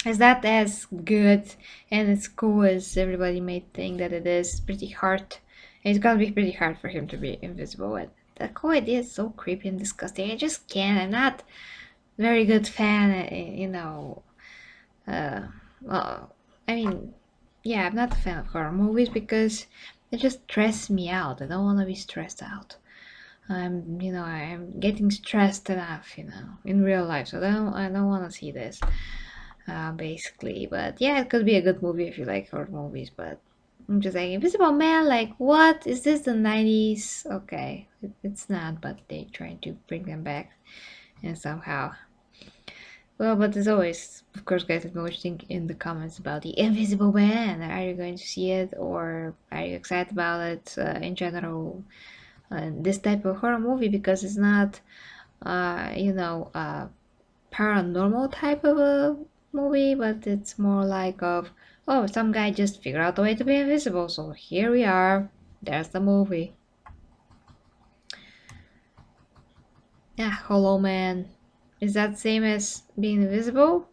[SPEAKER 1] is that as good and as cool as everybody may think that it is? Pretty hard. And it's gonna be pretty hard for him to be invisible. And the whole idea is so creepy and disgusting. I just can't. I'm not a very good fan, well, I mean, yeah, I'm not a fan of horror movies because they just stress me out. I don't want to be stressed out. I'm getting stressed enough, in real life. So I don't want to see this, basically. But yeah, it could be a good movie if you like horror movies. But I'm just like, Invisible Man, like, what? Is this the 90s? Okay, it's not, but they're trying to bring them back and somehow. Well, but as always, of course, guys, let me know what you think in the comments about the Invisible Man. Are you going to see it, or are you excited about it in general? This type of horror movie, because it's not, paranormal type of a movie, but it's more like of, oh, some guy just figured out a way to be invisible, so here we are. There's the movie. Yeah, Hollow Man. Is that same as being invisible?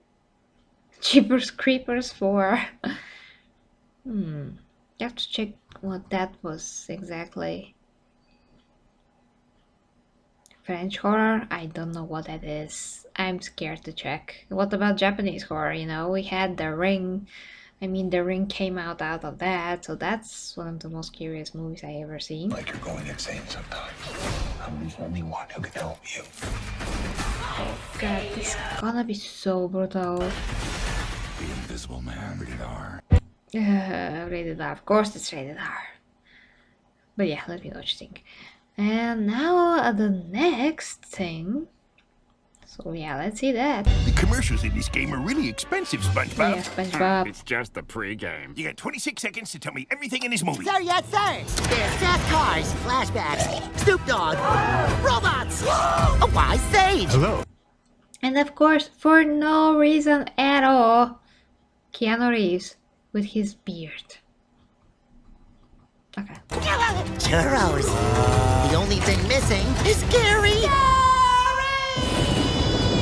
[SPEAKER 1] Jeepers Creepers 4. You have to check what that was exactly. French horror? I don't know what that is. I'm scared to check. What about Japanese horror? We had The Ring. I mean, The Ring came out of that, so that's one of the most curious movies I ever seen.
[SPEAKER 10] Like you're going insane sometimes. I'm the only one who can help you.
[SPEAKER 1] Oh god, this is gonna be so brutal.
[SPEAKER 9] The Invisible Man, rated R.
[SPEAKER 1] Rated R. Of course it's rated R. But yeah, let me know what you think. And now the next thing. So yeah, let's see that.
[SPEAKER 16] The commercials in this game are really expensive, SpongeBob.
[SPEAKER 1] Yeah, SpongeBob.
[SPEAKER 16] It's just the pre-game. You got 26 seconds to tell me everything in this movie.
[SPEAKER 17] Sir, yes, sir. There's fast cars, flashbacks, Snoop Dogg, robots, a wise sage.
[SPEAKER 16] Hello.
[SPEAKER 1] And of course, for no reason at all, Keanu Reeves with his beard. Okay.
[SPEAKER 17] Churros. The only thing missing is Gary.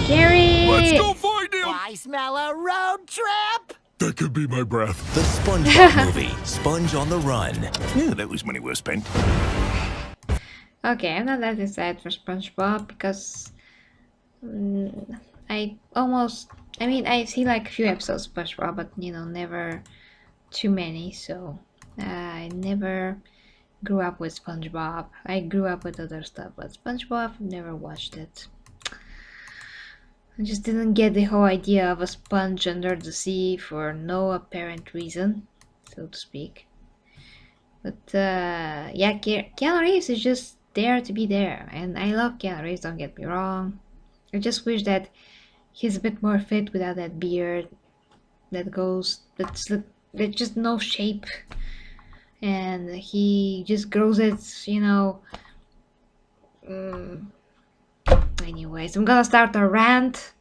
[SPEAKER 1] Gary!
[SPEAKER 16] Let's go find him!
[SPEAKER 17] I smell a road trip.
[SPEAKER 14] That could be my breath.
[SPEAKER 9] The SpongeBob movie, Sponge on the Run.
[SPEAKER 16] Yeah, that was money well spent.
[SPEAKER 1] Okay, I'm not that excited for SpongeBob because I've seen like a few episodes of SpongeBob, but never too many, so I never grew up with SpongeBob. I grew up with other stuff, but SpongeBob, never watched it. I just didn't get the whole idea of a sponge under the sea for no apparent reason, so to speak. But yeah, Keanu Reeves is just there to be there, and I love Keanu Reeves, don't get me wrong. I just wish that he's a bit more fit without that beard that goes, that's just no shape, and he just grows it, you know. Anyways, I'm gonna start a rant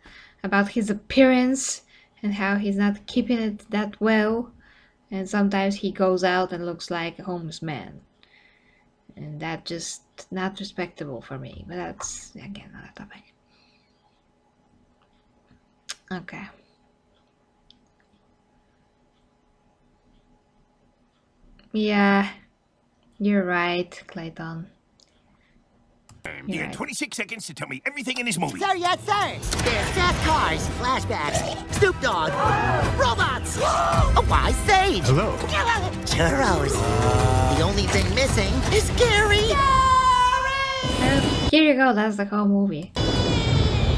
[SPEAKER 1] about his appearance and how he's not keeping it that well, and sometimes he goes out and looks like a homeless man, and that just not respectable for me. But that's again another topic. Okay. Yeah, you're right, Clayton.
[SPEAKER 16] You get 26 seconds to tell me everything in this movie.
[SPEAKER 17] Sir, yes, sir. There's fast cars, flashbacks, Snoop Dogg, robots, a wise sage.
[SPEAKER 13] Hello.
[SPEAKER 17] Churros. The only thing missing is Gary.
[SPEAKER 1] Here you go, that's the whole movie.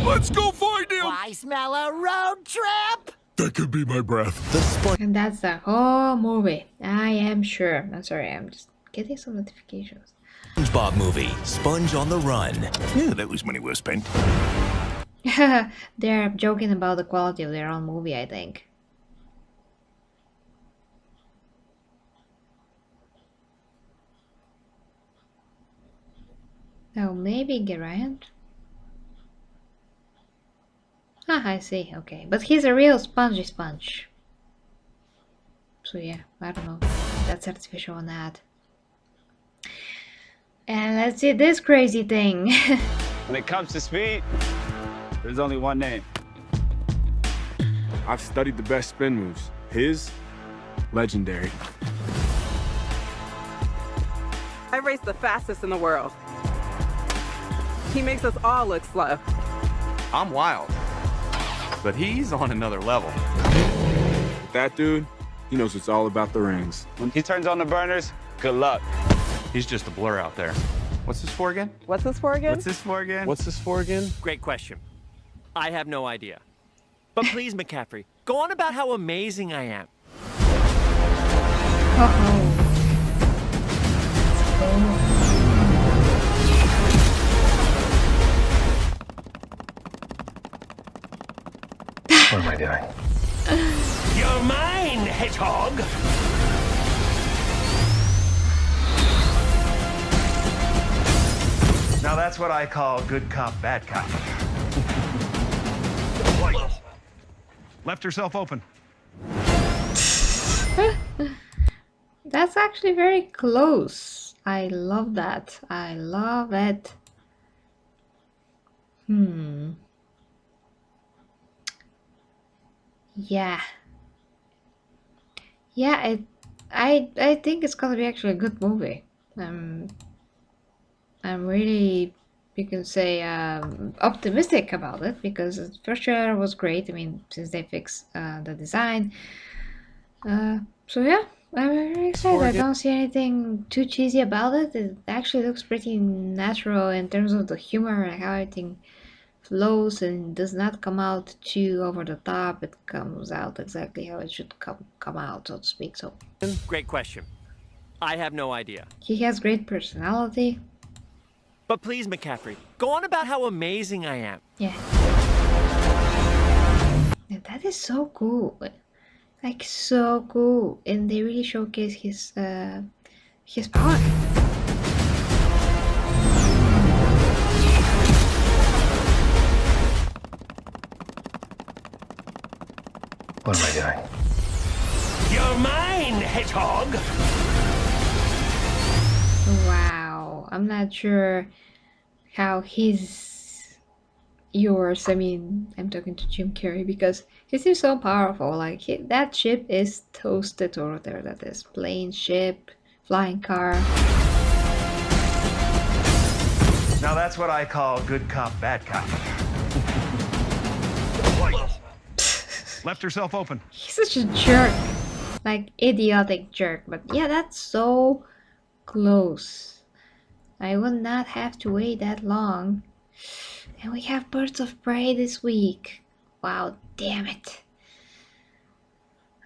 [SPEAKER 16] Let's go find him!
[SPEAKER 17] I smell a road trip.
[SPEAKER 13] That could be my breath.
[SPEAKER 1] And that's the whole movie. I am sure. I'm sorry, I'm just getting some notifications.
[SPEAKER 10] SpongeBob movie, Sponge on the Run.
[SPEAKER 16] Yeah, that was money well spent.
[SPEAKER 1] They're joking about the quality of their own movie, I think. Oh, maybe Geraint? Ah, I see, okay. But he's a real spongy sponge. So yeah, I don't know. That's artificial or not. And let's see this crazy thing.
[SPEAKER 18] When it comes to speed, there's only one name.
[SPEAKER 19] I've studied the best spin moves. His, legendary.
[SPEAKER 20] I race the fastest in the world. He makes us all look slow.
[SPEAKER 21] I'm wild, but he's on another level.
[SPEAKER 19] That dude, he knows it's all about the rings.
[SPEAKER 18] When he turns on the burners, good luck.
[SPEAKER 21] He's just a blur out there. What's this for again?
[SPEAKER 20] What's this for again?
[SPEAKER 21] What's this for again?
[SPEAKER 19] What's this for again?
[SPEAKER 22] Great question. I have no idea. But please, McCaffrey, go on about how amazing I am.
[SPEAKER 3] What am I doing?
[SPEAKER 16] You're mine, hedgehog!
[SPEAKER 10] Now that's what I call good cop, bad cop. Left herself open.
[SPEAKER 1] That's actually very close. I love that. I love it. Yeah. Yeah, I think it's gonna be actually a good movie. I'm really, you can say, optimistic about it, because the first trailer was great. I mean, since they fixed the design. So yeah, I'm very excited. I don't see anything too cheesy about it. It actually looks pretty natural in terms of the humor and how everything flows and does not come out too over the top. It comes out exactly how it should come out, so to speak. So
[SPEAKER 22] Great question. I have no idea.
[SPEAKER 1] he has great personality.
[SPEAKER 22] But please, McCaffrey, go on about how amazing I am.
[SPEAKER 1] Yeah. And that is so cool. Like, so cool. And they really showcase his power.
[SPEAKER 3] What am I doing?
[SPEAKER 16] You're mine, hedgehog!
[SPEAKER 1] Wow. I'm not sure how yours. I mean, I'm talking to Jim Carrey because he seems so powerful. Like, that ship is toasted over there. That is plane, ship, flying car.
[SPEAKER 10] Now that's what I call good cop, bad cop. Left herself open.
[SPEAKER 1] He's such a jerk. Like, idiotic jerk. But yeah, that's so close. I would not have to wait that long. And we have Birds of Prey this week. Wow, damn it.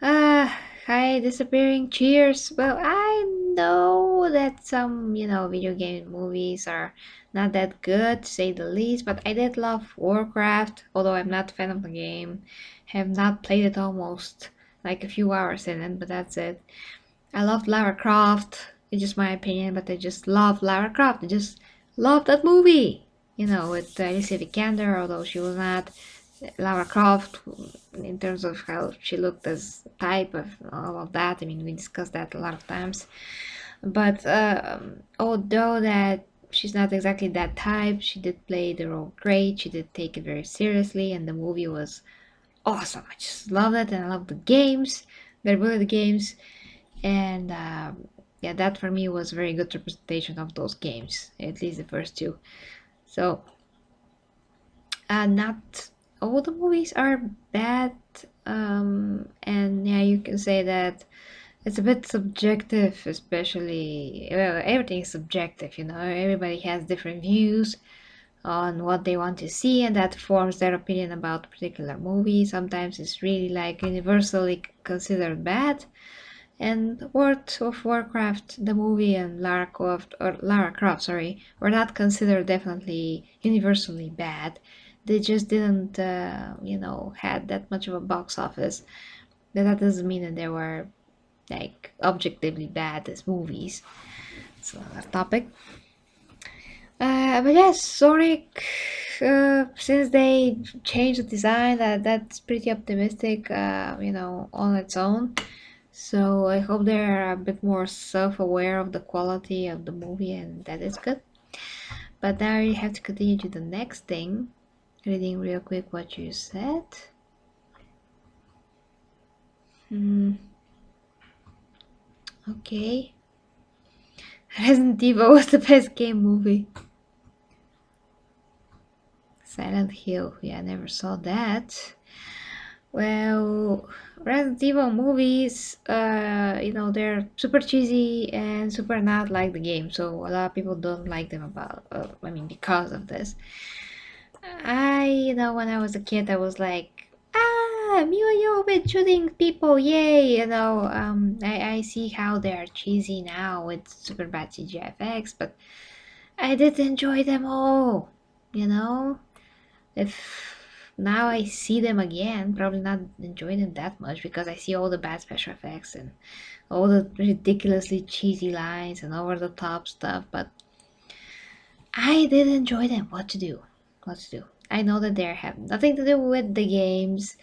[SPEAKER 1] Hi, Disappearing Cheers. Well, I know that some, video game movies are not that good, to say the least, but I did love Warcraft, although I'm not a fan of the game. Have not played it almost, like a few hours in it, but that's it. I loved Lara Croft. It's just my opinion, but I just love Lara Croft. I just love that movie. With Alicia Vikander, although she was not Lara Croft in terms of how she looked as a type of all of that. I mean, we discussed that a lot of times. But although that she's not exactly that type, she did play the role great. She did take it very seriously, and the movie was awesome. I just love it, and I love the games. They're really the games, and yeah, that for me was a very good representation of those games, at least the first two. So not all the movies are bad, and yeah, you can say that it's a bit subjective, especially, well, everything is subjective, everybody has different views on what they want to see, and that forms their opinion about a particular movie. Sometimes it's really like universally considered bad, and World of Warcraft, the movie, and Lara Croft, sorry, were not considered definitely universally bad. They just didn't, had that much of a box office. But that doesn't mean that they were like objectively bad as movies. It's another topic. But yes, Sonic, since they changed the design, that's pretty optimistic, on its own. So I hope they're a bit more self-aware of the quality of the movie, and that is good. But now you have to continue to the next thing. Reading real quick what you said. Okay. Resident Evil was the best game movie. Silent Hill. Yeah, I never saw that. Well, Resident Evil movies, they're super cheesy and super not like the game, so a lot of people don't like them because of this. When I was a kid, I was like, Mila Jovovich shooting people, yay! I see how they're cheesy now with super bad CGI effects, but I did enjoy them all, If now I see them again, probably not enjoy them that much because I see all the bad special effects and all the ridiculously cheesy lines and over the top stuff, but I did enjoy them. What to do? I know that they have nothing to do with the games,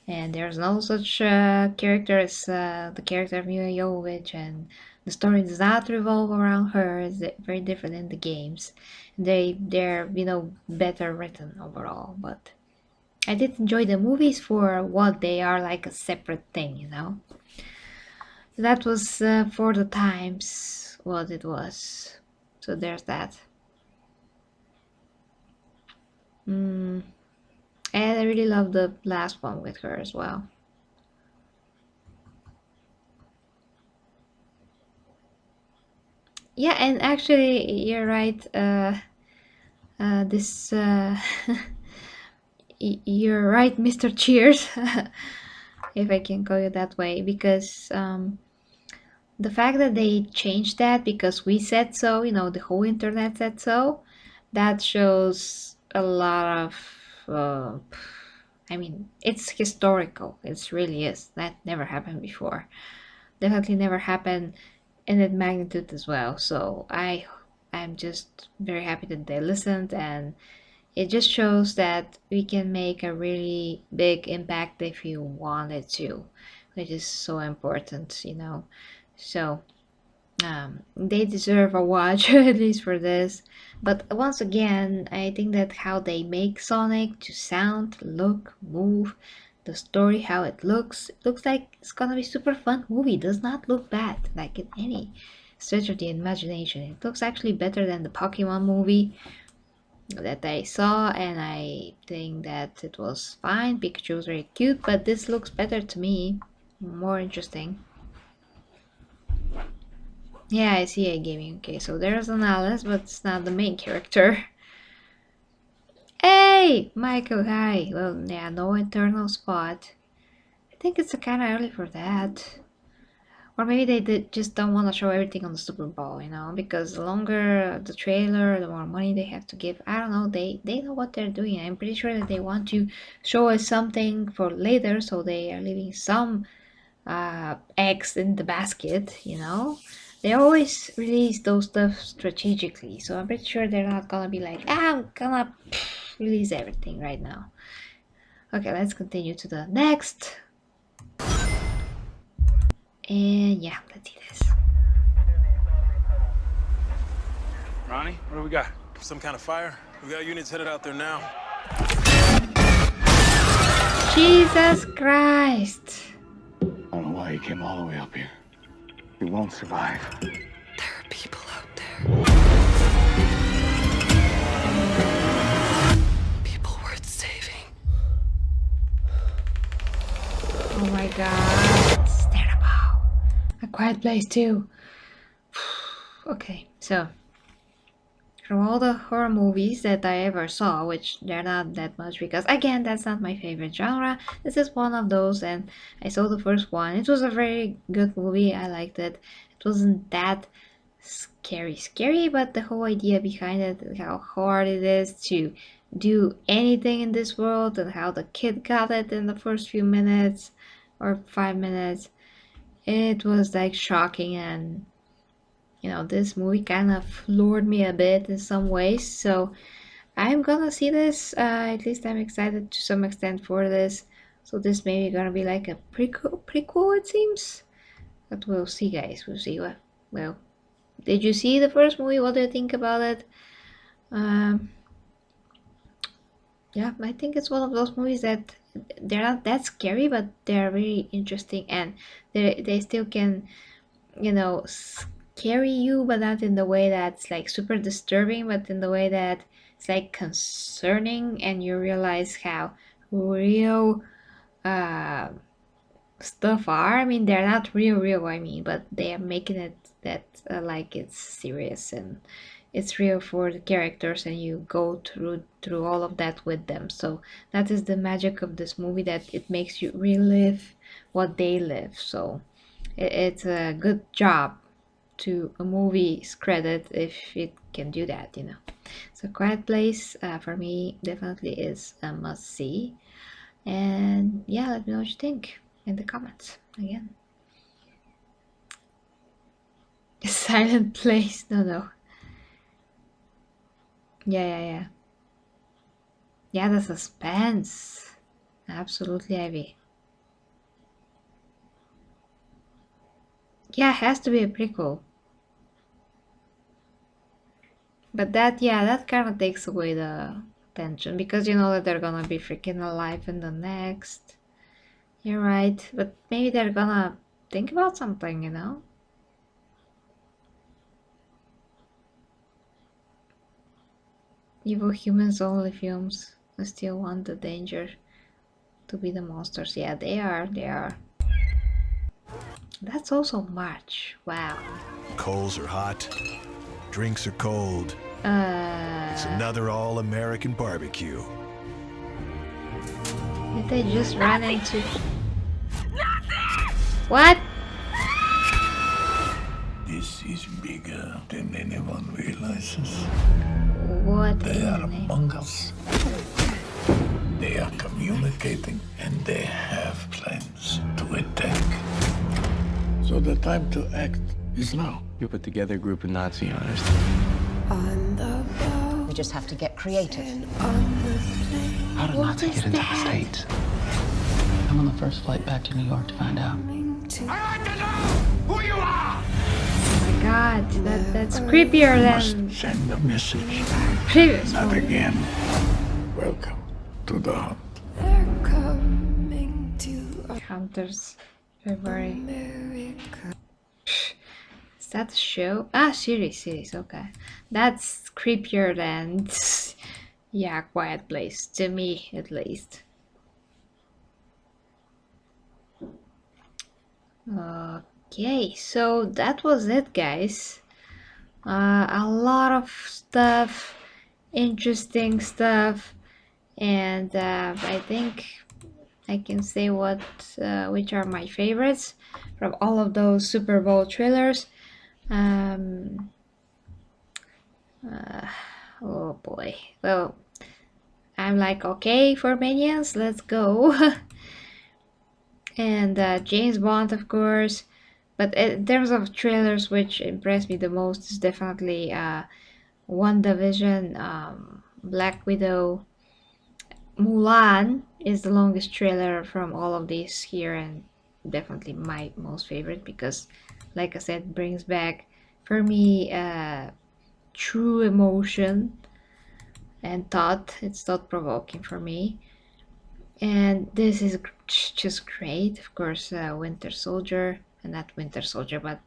[SPEAKER 1] and there's no such character as the character of Mila Jovovich, and the story does not revolve around her. It's very different in the games. They're better written overall, but I did enjoy the movies for what they are, like a separate thing, That was for the times what it was. So there's that. And I really love the last one with her as well. Yeah, and actually, you're right. You're right, Mr. Cheers, if I can call you that way, because the fact that they changed that because we said so, the whole internet said so, that shows a lot of, it's historical. It really is. That never happened before. Definitely never happened in that magnitude as well. So I'm just very happy that they listened, and it just shows that we can make a really big impact if you wanted to, which is so important, So they deserve a watch at least for this. But once again, I think that how they make Sonic to sound, look, move, the story, how it looks like it's gonna be super fun movie. It does not look bad, like in any stretch of the imagination. It looks actually better than the Pokemon movie that I saw, and I think that it was fine. Pikachu was very cute, but this looks better to me, more interesting. Yeah, I see a gaming. Okay, so there's an Alice, but it's not the main character. Hey, Michael, hi. Well, yeah, no eternal spot. I think it's kind of early for that. Or maybe just don't want to show everything on the Super Bowl, you know, because the longer the trailer, the more money they have to give. I don't know, they know what they're doing. I'm pretty sure that they want to show us something for later, so they are leaving some eggs in the basket, you know. They always release those stuff strategically, so I'm pretty sure they're not gonna be like, I'm gonna release everything right now. Okay, let's continue to the next. And yeah, let's see this.
[SPEAKER 10] Ronnie, what do we got? Some kind of fire? We got units headed out there now.
[SPEAKER 1] Jesus Christ!
[SPEAKER 9] I don't know why he came all the way up here. He won't survive.
[SPEAKER 4] There are people out there. People worth saving.
[SPEAKER 1] Oh my god, it's terrible. A Quiet Place too. Okay, so from all the horror movies that I ever saw, which they're not that much because again that's not my favorite genre, this is one of those, and I saw the first one. It was a very good movie. I liked it. It wasn't that scary, but the whole idea behind it, how hard it is to do anything in this world, and how the kid got it in the first few minutes or 5 minutes, it was like shocking. And you know, this movie kind of floored me a bit in some ways, so I'm gonna see this. At least I'm excited to some extent for this. So this maybe gonna be like a prequel, it seems. But we'll see, guys. We'll see. Well, did you see the first movie? What do you think about it? Yeah, I think it's one of those movies that they're not that scary, but they're really interesting, and they still can, you know, scare you, but not in the way that's like super disturbing, but in the way that it's like concerning, and you realize how real stuff are. I mean, they're not real, I mean, but they are making it that like it's serious and it's real for the characters, and you go through all of that with them. So that is the magic of this movie, that it makes you relive what they live. So it's a good job to a movie's credit if it can do that, you know. So Quiet Place for me definitely is a must see. And yeah, let me know what you think in the comments again. Silent Place, no. Yeah. Yeah, the suspense. Absolutely heavy. Yeah, it has to be a prequel. But that kind of takes away the tension, because you know that they're gonna be freaking alive in the next. You're right, but maybe they're gonna think about something, you know? Evil humans only films still want the danger to be the monsters. Yeah, they are. That's also March. Wow.
[SPEAKER 2] Coals are hot, drinks are cold. It's another all-American barbecue.
[SPEAKER 1] Did they just run into... What?
[SPEAKER 9] This is bigger than anyone realizes.
[SPEAKER 1] What?
[SPEAKER 9] They are among us. They are communicating, and they have plans to attack. So the time to act is now.
[SPEAKER 10] You put together a group of Nazi hunters.
[SPEAKER 11] We just have to get creative.
[SPEAKER 10] How did Nazi get into the States?
[SPEAKER 11] I'm on the first flight back to New York to find out.
[SPEAKER 16] I like to know who you are!
[SPEAKER 1] Oh my god, that's creepier than...
[SPEAKER 9] Must send a message.
[SPEAKER 1] Previous
[SPEAKER 9] Not
[SPEAKER 1] one.
[SPEAKER 9] again. Welcome to the hunt.
[SPEAKER 1] Hunters, February. Is that a show? Ah, series, okay. That's creepier than... yeah, Quiet Place, to me at least. Okay, so that was it, guys. A lot of stuff, interesting stuff, and I think I can say which are my favorites from all of those Super Bowl trailers. Oh boy. Well, I'm like, okay, for Minions, let's go. And James Bond, of course. But in terms of trailers, which impressed me the most is definitely WandaVision, Black Widow. Mulan is the longest trailer from all of these here, and definitely my most favorite because, like I said, brings back for me true emotion and thought. It's thought-provoking for me. And this is just great. Of course, Winter Soldier, and not Winter Soldier, but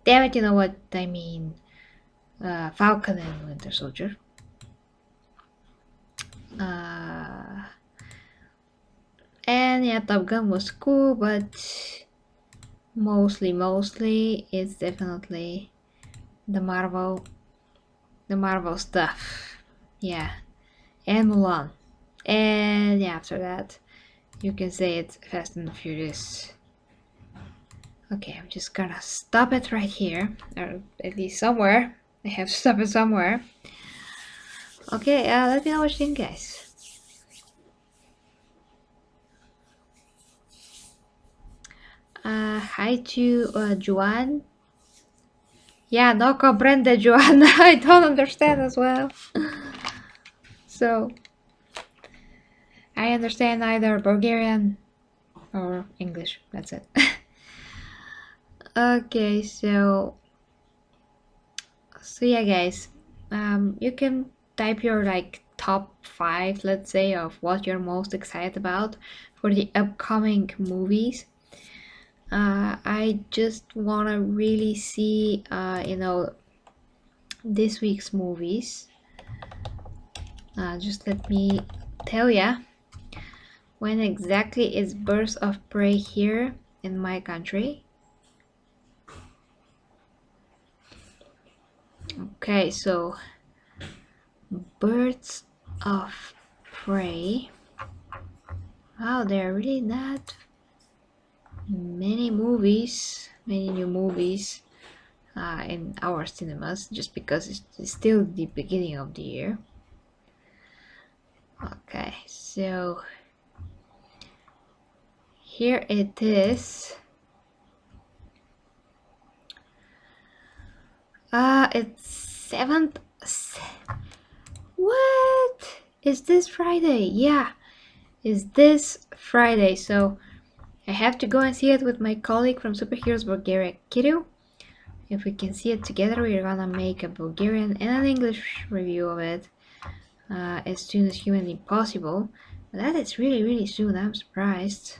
[SPEAKER 1] damn it, you know what I mean. Falcon and Winter Soldier. And yeah, Top Gun was cool, but mostly it's definitely the Marvel stuff. Yeah, and Mulan. And yeah, after that, you can say it's Fast and Furious. Okay, I'm just gonna stop it right here, or at least somewhere. I have to stop it somewhere. Okay, let me know what you think, guys. Hi to Juan. Yeah, no comprende, Juan. I don't understand as well. So, I understand either Bulgarian or English. That's it. Okay, so yeah, guys. You can type your like top 5, let's say, of what you're most excited about for the upcoming movies. I just want to really see, this week's movies. Just let me tell ya when exactly is Birds of Prey here in my country. Okay, so Birds of Prey. Wow, there are really not many new movies in our cinemas, just because it's still the beginning of the year. Okay, so here it is. It's 7th. What? Is this Friday? Yeah, is this Friday. So I have to go and see it with my colleague from Superheroes Bulgaria, Kiru. If we can see it together, we're gonna make a Bulgarian and an English review of it as soon as humanly possible. But that is really soon. I'm surprised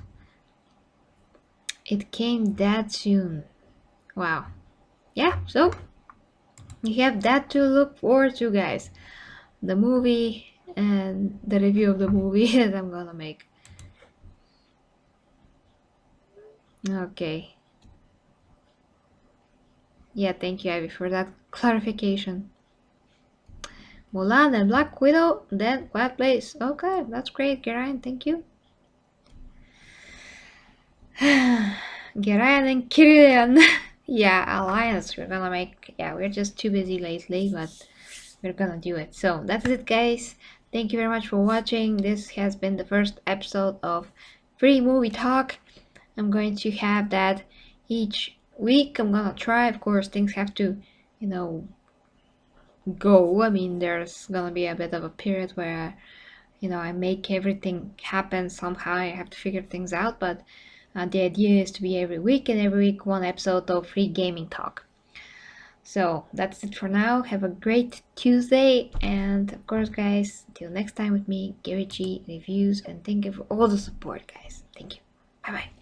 [SPEAKER 1] it came that soon. Wow. Yeah, so you have that to look forward to, guys. The movie and the review of the movie that I'm gonna make. Okay. Yeah, thank you, Ivy, for that clarification. Mulan and Black Widow, then Quiet Place. Okay, that's great, Geraint, thank you. Geraint and Kyrian. Yeah, Alliance, we're gonna make. Yeah, we're just too busy lately, but we're gonna do it. So that's it, guys. Thank you very much for watching. This has been the first episode of Free Movie Talk. I'm going to have that each week. I'm gonna try. Of course, things have to, go. I mean, there's gonna be a bit of a period where, I make everything happen somehow. I have to figure things out, but the idea is to be every week, and every week one episode of Free Gaming Talk. So that's it for now. Have a great Tuesday, and of course, guys, until next time with me, Gary G Reviews, and thank you for all the support, guys. Thank you. Bye bye.